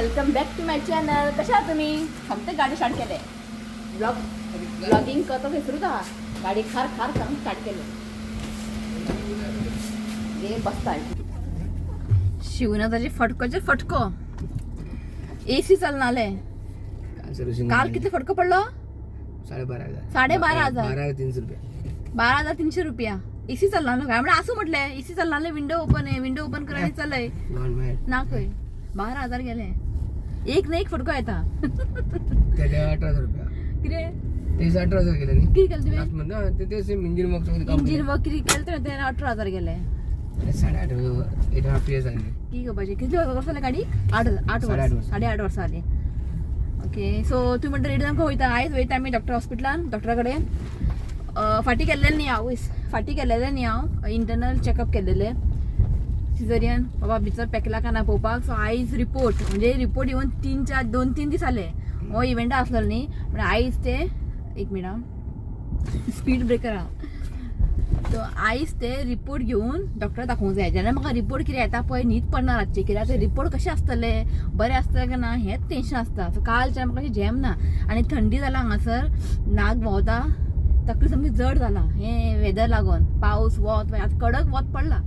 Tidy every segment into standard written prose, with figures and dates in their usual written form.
Welcome back to my channel. कशा आहात तुम्ही? समते गाडी स्टार्ट केले. ब्लॉगिंग करतो विसरूच आहात. गाडी खार खार करून स्टार्ट केले. हे बसताय शिवनाथाची फटकोचे फटको. AC चालून आले. काल किती फटको पडलो? 12,500 12,300 रुपया. AC चालणार काय म्हणजे असं म्हटलंय. AC चालणार विंडो ओपन आहे. विंडो ओपन करायला चाललंय ना काय 12,000 गेले. एक ना एक फटको येता. 18,000 रुपया किती 18,000 गेले नाही किती केलं तुम्ही? इंजिन वर्क इंजिन वगैरे किती केलं तर त्याने 18,000 गेले. 8.5 years झाले की पाहिजे किती वर्ष आली गाडी? 8 वर्ष 8.5 वर्ष आली. ओके सो तुम्ही म्हणता रेडी जाऊन वयता. आयज वयता आमी हॉस्पिटलान डॉक्टरा फाटी केल्लेले न्ही हांव फाटी केलेले न्ही हांव इंटरनल चेकअप केलेले सिझरियन बाबा भितर पेकला काय ना पळोवपाक. सो आयज रिपोर्ट म्हणजे रिपोर्ट येवन 2-3 दीस जाले. हो इव्हेंट आसलो न्ही पण आयज ते एक मिनट स्पीड ब्रेकर आहा. सो आयज ते रिपोर्ट घेवन डॉक्टर दाखोवंक जाय. जेन्ना म्हाका रिपोर्ट कितें येता पळय न्हीद पडना रातचे कित्याक ते रिपोर्ट कशें आसतले बरें आसतले काय ना हेंच टेन्शन आसता. सो कालच्यान म्हाका जॅम ना आनी थंडी जाला हांगासर नाक भोंवता तकली सामकी जड जाला हे वेदर लागून पावस वत आतां कडक वत पडला.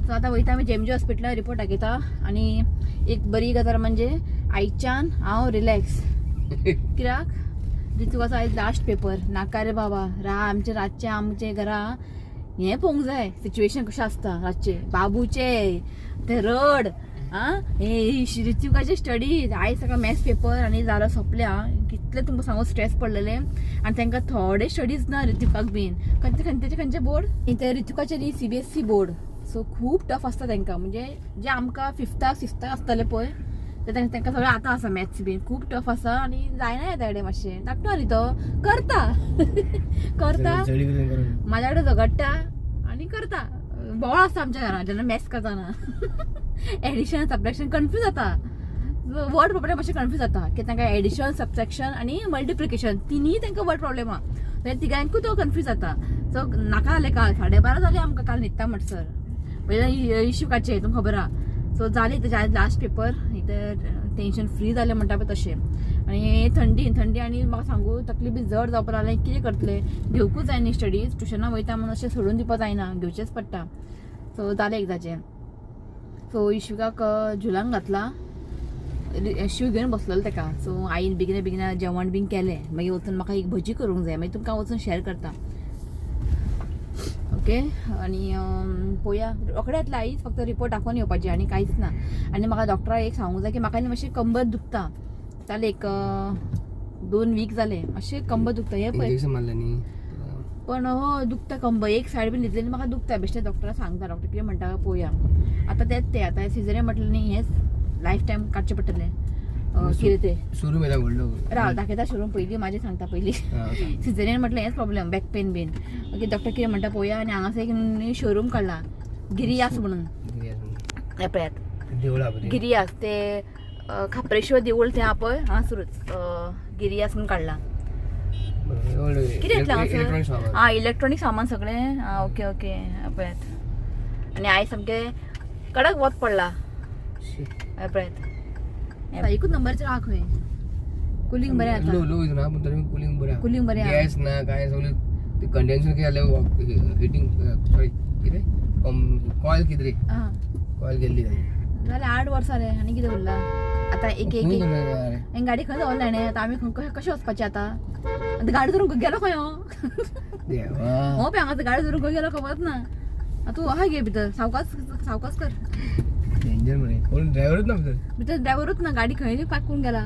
सो आतां वयता आमी JMJ हॉस्पिटलान रिपोर्ट दाखयता आनी एक बरी गजाल म्हणजे आयच्यान हांव रिलॅक्स कित्याक रितूक आसा आयज लास्ट पेपर नाका रे बाबा आमचे रातचे आमचे घरा हें पळोवंक जाय सिच्युएशन कशें आसता रातचे बाबूचे ते रड हे रितुकाचे स्टडी आयज सकाळ मॅथ्स पेपर आनी जालो सोंपल्या कितले तुमकां सांगू स्ट्रेस पडलेले आनी तांकां थोडे स्टडीज ना रितुकाक बीन खंयचे बोर्ड ते रितुकाचे न्ही CBSE बोर्ड. सो खूब टफ आसता तांकां म्हणजे जे आमकां 5th आसतले पळय ते तांकां सगळें आतां आसा मॅथ्स बीन खूब टफ आसा आनी जायना येता कडेन मातशें धाकटो न्ही तो करता म्हाज्या कडेन झगडटा आनी करता. बोवाळ आसता आमच्या घरान जेन्ना मॅथ्स करतना एडिशन सबट्रॅक्शन कन्फ्यूज जाता. वर्ड प्रॉब्लेम मातशें कन्फ्यूज जाता की तांकां एडिशन सबट्रॅक्शन आनी मल्टिप्लिकेशन तिनीय तांकां वर्ड प्रॉब्लेम आहा तिगांयकूय तो कन्फ्यूज जाता. सो नाका जालें काल 12:30 जालें आमकां काल न्हिदता म्हणसर पयलीं इश्यूकाचे तुमकां खबर आहा. सो जाली तेजे लास्ट पेपर इथं टेन्शन फ्री जालें म्हणटा पळय तशें आनी थंडी आनी म्हाका सांगू तकली बी जड जावपा लागलें कितें करतलें घेवकूच जाय न्ही स्टडीज ट्युशनाक वयता म्हणून अशें सोडून दिवपा जायना घेवचेंच पडटा. सो जालें एकदाचें. सो इश्यूकाक झुलान घातला शू घेवन बसलेलो ताका. सो आईन बेगिना जेवण बीन केलें मागीर वचून म्हाका एक भजी करूंक जाय मागीर तुमकां वचून शेअर करता. ओके आनी पळोवया रोखडे येतलें आयज फक्त रिपोर्ट दाखोवन येवपाचें आनी कांयच ना. आनी म्हाका डॉक्टराक एक सांगूंक जाय की म्हाका न्ही मातशें कंबर दुखता जालें एक 2 वीक जाले मातशें कंबर दुखता हे पळय पण हो दुखता कंबर एक सायड बीन न्हिदलेली म्हाका दुखता बेश्टें डॉक्टराक सांगता. डॉक्टर कितें म्हणटा पळोवया. आतां तेंच आतां सिझरियन म्हटलें न्ही हेंच लायफ टायम काडचें पडटलें कितें तें शोरूम येता व्हडलो राव दाखयता शोरूम पयलीं म्हाजें सांगता पयलीं सिझरियन म्हटलें हेंच प्रॉब्लेम बॅक पेन बीन. ओके डॉक्टर कितें म्हणटा पळोवया आनी हांगासर एक शोरूम काडला गिरियास म्हणून पळयात गिरियास ते खापरेश्वर देवूळ तें आहा पळय हांगासरूच गिरियास म्हणून काडला. कितें येतलें हांगासर इलेक्ट्रॉनीक सामान सगळें ओके पळयात आनी आयज सामकें कडक वत पडला पळयात. एकूच नंबरचेर आहा खंय कुलिंग बरें जाता कुलिंग बरें गॅस ना काय सगळें ते कंडेन्सर कितें जालें हिटिंग सॉरी कितें कॉयल कितें रे कॉयल गेल्ली जाल्यार 8 वर्सां रे आनी कितें उरलां आतां एक गाडी खंय दवरल्या न्ही आतां आमी कशें वचपाचें आतां गाडी धरून गेलो खंय हो पळय हांगा गाडी धरून खंय गेलो खबरच ना. तूं आहा गे भितर सावकास कर डेंजर म्हणे कोण ड्रायव्हरच ना भितर ड्रायव्हरूच ना गाडी खंय पार्क करून गेला.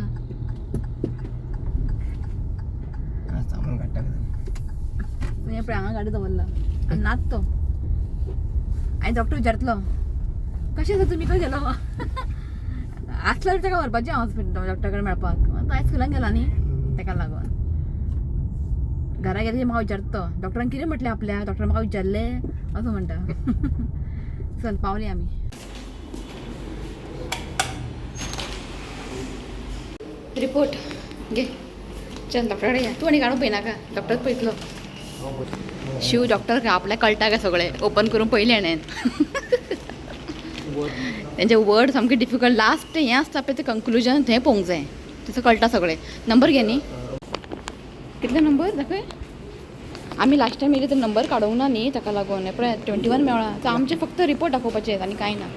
सामान काडटा पळय हांगा गाडी दवरला आनी नाच तो आनी डॉक्टर विचारतलो कशें आसा तुमी खंय गेलो आसल्यार ताका व्हरपाचें हांव हॉस्पिटल डॉक्टरा कडेन मेळपाक तो आयज स्कुलान गेला न्ही ताका लागून घरा गेले म्हाका विचारता तो डॉक्टरान कितें म्हटलें आपल्या डॉक्टरान म्हाका विचारलें असो म्हणटा. चल पावली आमी. रिपोर्ट घे चल डॉक्टर कडेन या तूं आनी काडून पळयनाका डॉक्टरच पळयतलो. शिव डॉक्टर आपल्याक कळटा काय सगळें ओपन करून पयलें हाणें त्यांचे वर्ड सामके डिफिकल्ट लास्ट हें आसता पळय तें कंक्लुजन थंय पळोवंक जाय तसं कळटा सगळें नंबर घे न्ही कितले नंबर दाखय आमी लास्ट टायम येयले तर नंबर काडूंक ना न्ही ताका लागून पळय 21 मेळ्ळा सो आमचे फक्त रिपोर्ट दाखोवपाचे आनी कांय ना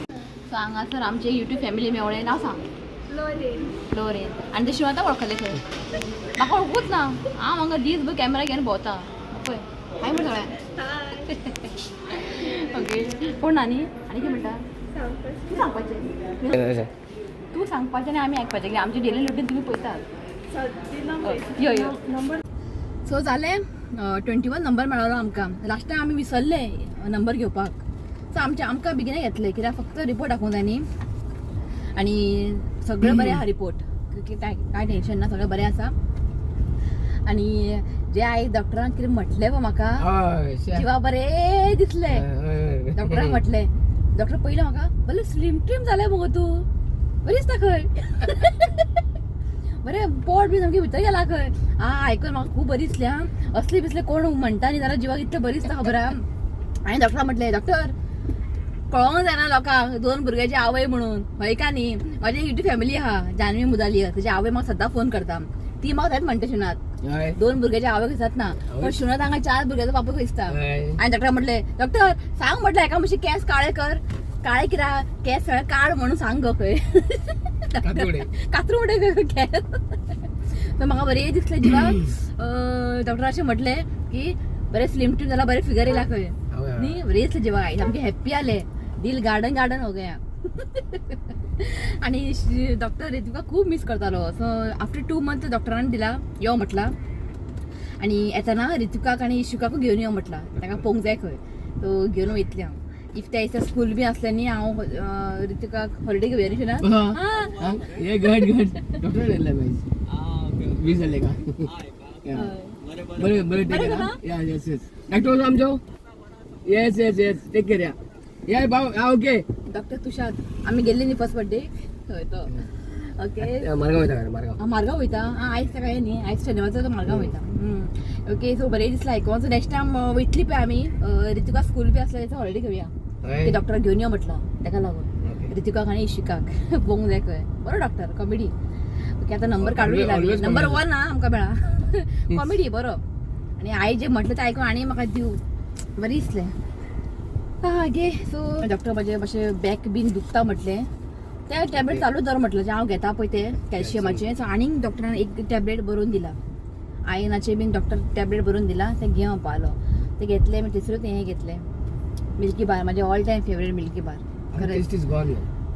सो हांगासर आमचे यूट्यूब फॅमिली मेवळे नांव सांग लोरेन आनी ते शिवाता वळखले खंय म्हाका वळखूच ना हांव हांगा दीसभर कॅमेरा घेवन भोंवता पळय हाय म्हण सगळ्या ओके कोण ना न्ही आनी कितें म्हणटा तूं सांगपाचें तूं सांगपाचें आनी आमी आयकपाचें कित्याक आमची डेली रुटीन तुमी पळयतात यो यो सो जालें 21 नंबर मेळ्ळो आमकां लास्ट टायम आमी विसरले नंबर घेवपाक सो आमकां बेगिना घेतले कित्याक फक्त रिपोर्ट दाखोवंक जाय न्ही आनी सगळें बरें आहा रिपोर्ट कांय टेन्शन ना सगळें बरें आसा आनी जे आयज डॉक्टरान कितें म्हटलें गो म्हाका जिवा बरें दिसलें डॉक्टरान म्हटलें डॉक्टर पयलें म्हाका बरें स्लीम ट्रीम जालें मुगो तूं बरी दिसता खंय बरें पोट बी सामकें भितर गेला खंय आयकून म्हाका खूब बरी दिसली असली बिसले कोण म्हणटा न्ही जाल्यार जिवाक इतलें बरी दिसता खबर आहा आनी डॉक्टरान म्हटलें डॉक्टर कळोंक जायना लोकांक 2 भुरग्याची आवय म्हणून हय का न्ही म्हाजी युट्यूब फॅमिली आहा जानवी मुदाली तेजी आवय म्हाका सद्दां फोन करता ती म्हाका तेंच म्हणटा शुनात 2 भुरग्याच्या आवय दिसत ना पण शुनात हांगा 4 भुरग्याचो बापूय दिसता आनी डॉक्टर म्हटलें डॉक्टर सांग म्हटलें एका मातशे केस काळे कर काळे कित्याक केस सगळे काड म्हणून सांग गो खंय कातरू उडे केस तर म्हाका बरें दिसलें जिवाक डॉक्टर अशें म्हटलें की बरें स्लीम ट्रीम जाल्यार बरें फिगर येयला खंय न्ही बरें दिसलें जिवाक आयज सामकें हॅप्पी जालें दिल गार्डन हो गया आणि डॉक्टर रितिका खूप मिस करतालो सो आफ्टर 2 मंथ डॉक्टरान दिला यो म्हटला आणि येताना रितिकाक आनी इशिकाकू घेवन यो म्हटला ताका पळोवंक जाय खंय तो घेवन वयतलें हांव इफ त्या दिसा स्कूल बी असलें न्ही हांव रितिकाक हॉलिडे घेवन ना ये गड डॉक्टर येयल्ले वीस जाले का बरें बरें टेक केअर या यस यस डॉक्टर आमचो yes yes yes take care या भाऊ ओके डॉक्टर तुषार आम्ही गेल्ले न्ही फर्स्ट बर्थडे थंय तो ओके मारगांव वयता मारगांव वयता आयज ताका हें न्ही आयज शनिवारचो तो मारगांव वयता ओके सो बरें दिसलें आयकोन सो नेक्स्ट टायम वयतली पळय आमी रितिका स्कूल बी आसल्या दिसा हॉलिडे घेवया ते डॉक्टर घेवन यो म्हटलो ताका लागून रितिकाक आनी इशिकाक पळोवंक जाय खंय बरो डॉक्टर कॉमेडी ओके आतां नंबर काडून येयला नंबर 1 आमकां मेळा कॉमेडी बरो आनी आयज जें म्हटलें तें आयकून आनी म्हाका दिव बरें दिसलें गे सो डॉक्टर म्हाजे मातशें बॅक बीन दुखता म्हटलें ते टॅबलेट चालू दवर म्हटलें जे हांव घेता पळय ते कॅल्शियमाचे सो आनीक डॉक्टरान एक टॅबलेट बरोवन दिला आयनाचे बीन डॉक्टर टॅबलेट बरोवन दिला ते घे पावलो ते घेतले मागीर तिसरूच हें घेतलें मिल्की बार म्हाजे ऑल टायम फेवरेट मिल्की बार खरेंच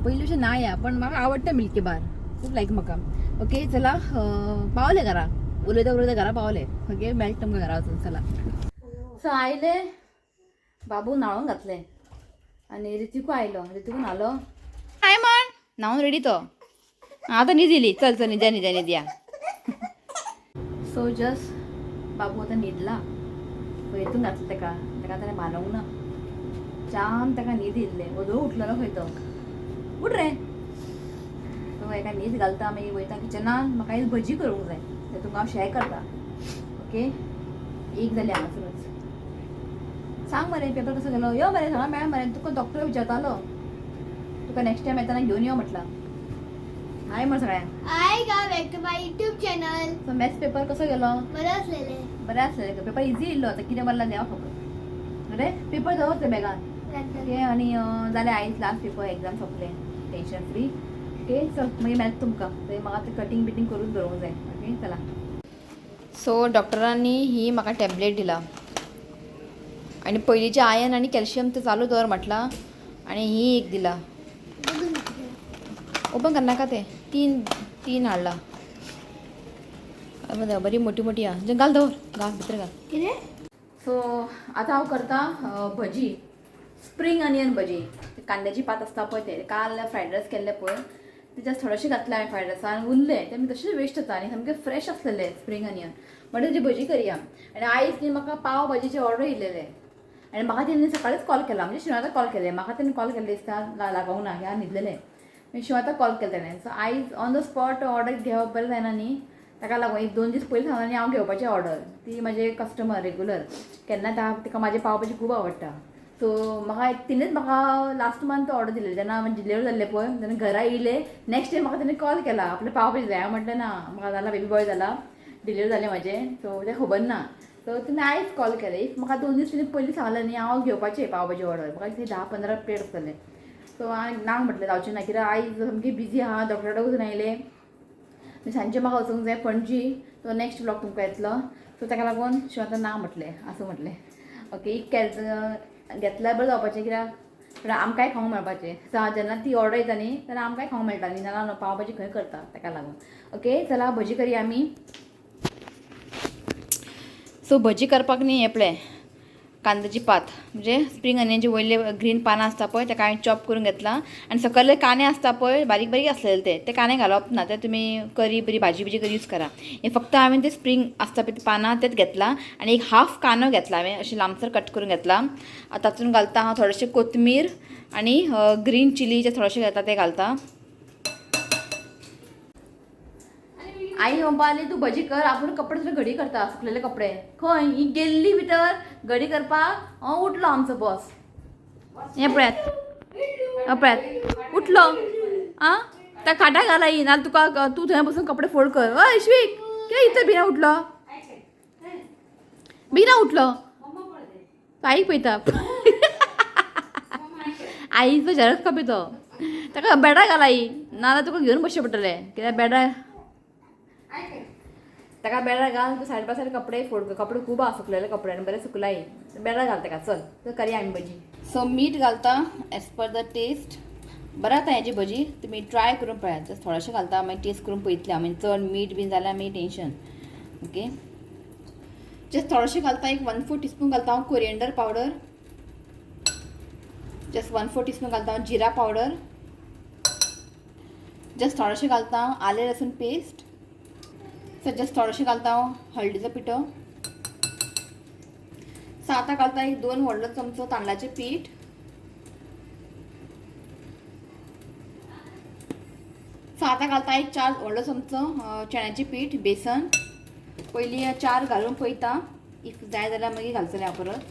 पयलीं अशें ना या पण म्हाका आवडटा मिल्की बार खूब लायक म्हाका ओके चला पावले घरा उलयता घरा पावले ओके मेळटा तुमकां घरा वचून चला सो आयले बाबू न्हाळोवन घातलें आनी रितिकू आयलो रितिकू न्हालो हाय म्हण न्हावून रेडी तो आतां न्हीद येयली चल चल न्हिद्या न्हिद्या सो जस्ट बाबू आतां न्हिदला हितून घातलें ताका ताणें मानवंक ना जाम ताका न्हीद येयल्लें वदळ उठलेलो खंय तो उठ रे तो एका न्हीद घालता मागीर वयता किचनान म्हाका आयज भजी करूंक जाय ते तुमकां हांव शेअर करता ओके 1 जाली हांगासरूच सांग मरे पेपर कसो गेलो यो मरे सगळं मेळ मरे तुका डॉक्टर विचारतालो तुका नेक्स्ट टायम येताना घेवन यो म्हटला हाय म्हण सगळ्यांक hi welcome to my YouTube channel so maths paper कसो गेलो बरें आसलेले पेपर इजी येयल्लो आतां कितें मारला देवा खबर अरे पेपर दवर ते बॅगान ओके आनी जालें आयज लास्ट पेपर एग्जाम सोंपलें टेन्शन फ्री ओके चल मागीर मेळटा तुमकां थंय म्हाका आतां कटींग बिटींग करून दवरूंक जाय ओके चला सो डॉक्टरांनी ही म्हाका टॅबलेट दिला आणि पयलींचे आयन आणि कॅल्शियम ते चालू दवर म्हटला आणि ही एक दिला ओपन करनाका ते 3 हाडला बरी मोठी आहा घाल दवर घाल भितर घाल सो आतां हांव करता भजी स्प्रिंग अनियन भजी कांद्याची पात आसता पळय ते काल फ्रायड रायस केल्ले पळय ते जस्ट थोडेशे घातले हांवें फ्रायड रायसान उरले ते आमी तशें वेस्ट जाता आनी सामके फ्रेश आसलेले स्प्रिंग अनियन म्हणून तेजी भजी करया आनी आयज न्ही म्हाका पाव भाजीचे ऑर्डर येयलेले आनी म्हाका तेणी सकाळीच कॉल केला म्हणजे शिवाता कॉल केले म्हाका तेणी कॉल केल्ले दिसता लागूंक ना ह्या न्हिदलेले मागीर शिवाता कॉल केले तेणें सो आयज ऑन द स्पॉट ऑर्डर घेवप बरें जायना न्ही ताका लागून 1-2 दीस पयलीं सांगलें आनी हांव घेवपाचें ऑर्डर ती म्हाजे कस्टमर रेगुलर केन्ना तिका म्हाजे पाव भाजी खूब आवडटा सो म्हाका तिणेच म्हाका लास्ट मंथ ऑर्डर दिलेली जेन्ना हांवें डिलिव्हर जाल्लें पळय तेन्ना घरा येयले नेक्स्ट डे म्हाका तेणें कॉल केला आपलें पावपाचें जाय हांव म्हटलें ना म्हाका जाला बेबी बॉय जाला डिलिव्हर जालें म्हाजें सो तें खबर ना सो तिणें आयज कॉल केलें इफ म्हाका 2 दीस तिणें पयलीं सांगलें न्ही हांव घेवपाचें पावभाजी ऑर्डर म्हाका दिसलें 10-15 प्लेट आसतलें सो हांवें ना म्हटलें जावचें ना कित्याक आयज सामकी बिजी आहा डॉक्टरा वचून आयलें सांजचें म्हाका वचूंक जाय पणजी सो नेक्स्ट ब्लॉग तुमकां येतलो सो ताका लागून शिवांत ना म्हटलें असं म्हटलें ओके एक घेतल्यार बरें जावपाचें कित्याक आमकांय खावंक मेळपाचें जेन्ना ती ऑर्डर येता न्ही तेन्ना आमकांय खावंक मेळटा न्ही नाल्यार पावभाजी खंय करता ताका लागून ओके चला भजी करया आमी सो भजी करपाक न्ही हे पळय कांद्याची पात म्हणजे स्प्रिंग अनियनचे वयले ग्रीन पानां आसता पळय तेका हांवें चॉप करून घेतला आनी सकयले कांदे आसता पळय बारीक बारीक आसलेले ते कांदे घालप ना ते तुमी करी बरी भाजी करी यूज करा हे फक्त हांवें ते स्प्रिंग आसता पळय पानां तेच घेतला आनी एक हाफ कांदो घेतला हांवें अशें लांबसर कट करून घेतला तातूंत घालता हांव थोडेशें कोथमीर आनी ग्रीन चिली जे थोडेशें घालता ते घालता आई म्हणपा लागली तू भजी कर आपूण कपडे तुला घडी करता सुकलेले कपडे खंय ही गेल्ली भितर घडी करपाक उठलो आमचो बॉस हे पळयात उठलो आं त्या खाटा घाला ही नाल्यार तुका तू थंय बसून कपडे फोल्ड कर हय श्वीक कित्याक इथं भिना उठलो भिना उठलो आईक पळयता आईचो झेरॉक्स कॉपी तो ताका बेडा घाला ही नाल्यार तुका घेवन बसचें पडटलें कित्याक बेडा ताका बेडा घाल तू सायड बाय सायड कपडे फोल्ड कर कपडे खूब आसा सुकलेले कपडे आनी बरे सुकलाय बेडा घाल ताका चल तर करया आमी भजी सो मीठ घालता एज पर द टेस्ट बरें जाता हेजी भजी तुमी ट्राय करून पळयात जस्ट थोडेशें घालता मागीर टेस्ट करून पळयतले हांव मागीर चड मीठ बीन जाल्यार मागीर टेंशन ओके जस्ट थोडेशें घालता एक 1/4 टीस्पून घालता हांव कोरिएंडर पावडर जस्ट 1/4 टीस्पून घालता हांव जिरा पावडर जस्ट थोडेशें घालता हांव आले लसूण पेस्ट सो जस्ट थोडेशें घालता हांव हळदीचो पिठो सो आतां घालता एक 2 व्हडलो चमचो तांदळाचें पीठ सो आतां घालता एक 4 व्हडलो चमचो चण्याचें पीठ बेसन पयलीं 4 घालून पळयता इफ जाय जाल्यार मागीर घालतलें हांव परत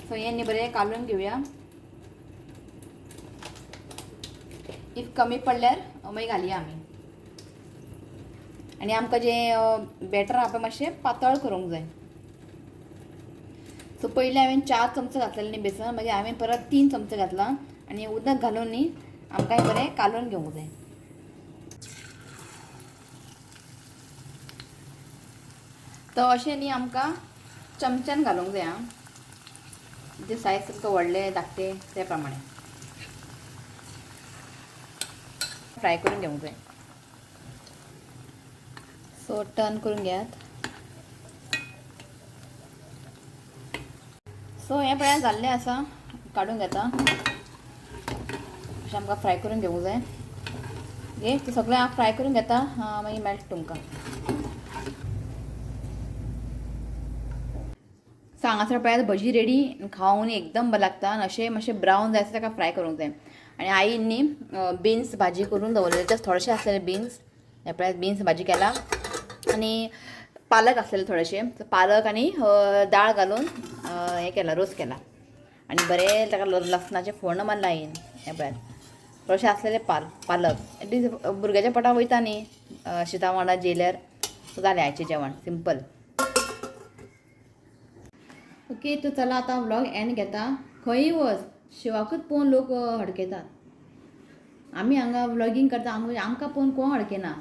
सो हें न्ही बरें कालून घेवया इफ कमी पडल्यार मागीर घालया आमी आनी आमकां जें बॅटर आहा पळय मातशें पातळ करूंक जाय सो पयलीं हांवें 4 चमचो घातलेले न्ही बेसन मागीर हांवें परत 3 चमचो घातला आनी उदक घालून न्ही आमकां हें बरें कालून घेवंक जाय तो अशें न्ही आमकां चमच्यान घालूंक जाय आं जे सायज तुमकां व्हडले धाकटे ते प्रमाणे फ्राय करून घेवंक जाय सो टर्न करून घेयात सो हें पळय जाल्लें आसा काडून घेता अशें आमकां फ्राय करून घेवंक जाय ओके तें सगळें हांव फ्राय करून घेता मागीर मेळटा तुमकां सो हांगासर पळयात भजी रेडी खावून एकदम बरें लागता आनी अशें मातशें ब्रावन जाय ताका फ्राय करूंक जाय आनी आईन न्ही बिन्स भाजी करून दवरलेले जस्ट थोडेशे आसलेले बिन्स हे पळयात बिन्स भाजी केला आनी पालक आसलेले थोडेशे पालक आनी दाळ घालून हें केला रोस केला आनी बरें ताका लसणाचें फोण्ण मारला आईन हे पळयात थोडेशे आसलेले पालक एटलीस्ट भुरग्याच्या पोटाक वयता न्ही शिता वांगडा जेयल्यार सो जालें आयचें जेवण सिंपल ओके तो चला आतां व्लॉग एंड घेता खंयी वच शिवाकूच पळोवन लोक हडकयतात आमी हांगा व्लॉगिंग करता आमकां पळोवन कोण हडकेना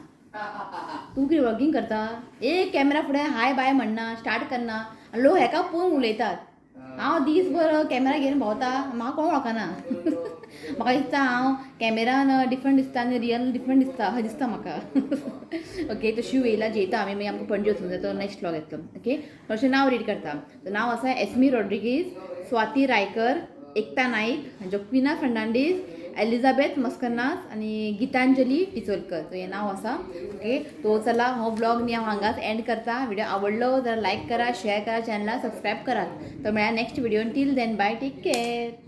तूं कितें व्लॉगिंग करता एक कॅमेरा फुडें हाय बाय म्हणना स्टार्ट करना लोक हेका पळोवन उलयतात हांव दीसभर कॅमेरा घेवन भोंवता म्हाका कोण वळखना म्हाका दिसता हांव कॅमेरान डिफरंट दिसता आनी रियल डिफरंट दिसता अशें दिसता म्हाका ओके तो शिव येयला जेयता आमी मागीर आमकां पणजे वचूंक जाय तो नेक्स्ट व्लॉग येतलो ओके अशें नांव रीड करता नांव आसा एस्मी रॉड्रिगीज स्वाती रायकर एकता नाईक जोक्विना फर्नांडीस एलिझाबेथ मस्कनास आनी गितांजली टिचोलकर सो हें नांव आसा ओके तो चला हो ब्लॉग न्ही हांव हांगाच एंड करता व्हिडिओ आवडलो जाल्यार लायक करा शेअर करा चॅनलाक सबस्क्रायब करात तो मेळ्या नेक्स्ट व्हिडिओन till then bye take care